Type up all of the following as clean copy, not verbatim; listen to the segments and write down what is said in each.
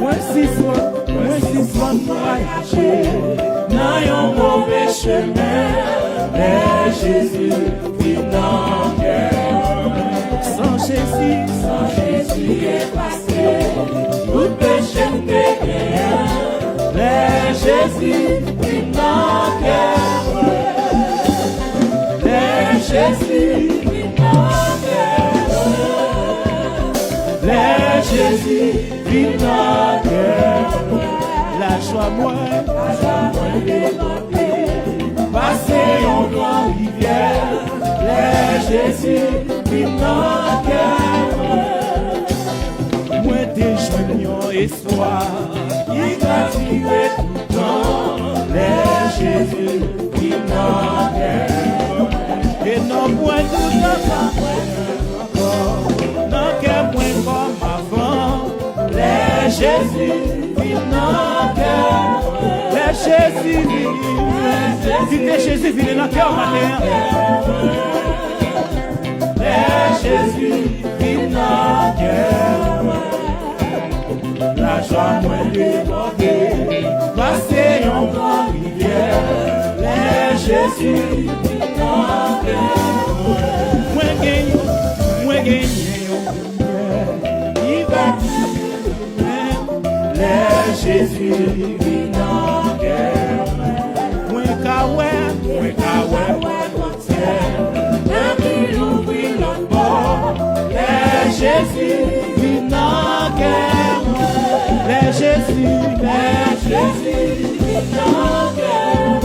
Moi si soin voyager dans un mauvais chemin, mais Jésus vit dans le cœur. Sans Jésus est passé, tout péché n'est rien, mais Jésus vit dans le cœur. Mais Jésus vit dans le cœur. Mais Jésus vit dans le cœur. La joie moins débordée, passer en grande rivière, les Jésus vit dans le cœur. Moi déjeuner espoir, il gratuit tout le temps, les Jésus vit dans le cœur. Et non point tout encore, non qu'un point comme avant, les Jésus vit dans le cœur. Les Jésus vit, Jésus vit dans le cœur, ma mère. Les Jésus vit dans le cœur. La joie moins débordée, passer en grande rivière. Les Jésus vit dans le cœur. Moi gagne, il va. Les Jésus vit dans le cœur. Moi qui ouvrit l'autre bord. Les Jésus vit dans le cœur. Les Jésus vit dans le cœur.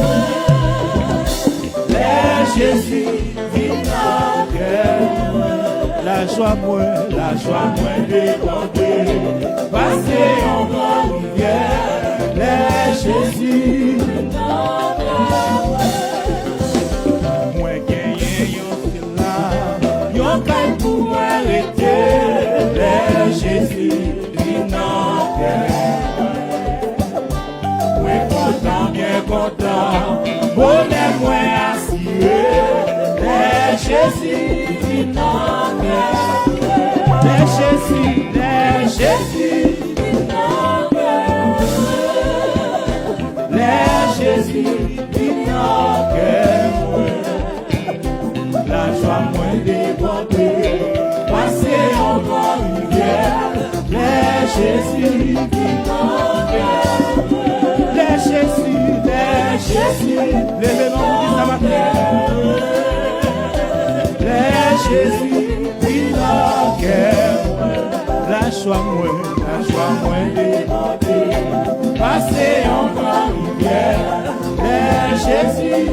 Les Jésus vit dans le cœur. La joie moins débordée, passer en grande rivière, les Jésus dans le cœur. Moi gagné yon là, yon kay pour arrêter, les Jésus vit dans le cœur. Moi content, bien content, bonheur moins assuré, les Jésus vit dans le cœur. Les Jésus vit dans le cœur. Les Jésus vit dans le cœur. La joie moins débordée, passer en grande rivière. Les Jésus vit dans le cœur. Les Jésus, levez-nous dans ma terre. Les Jésus vit dans le cœur. La joie moins débordée, passer en grande rivière, les Jésus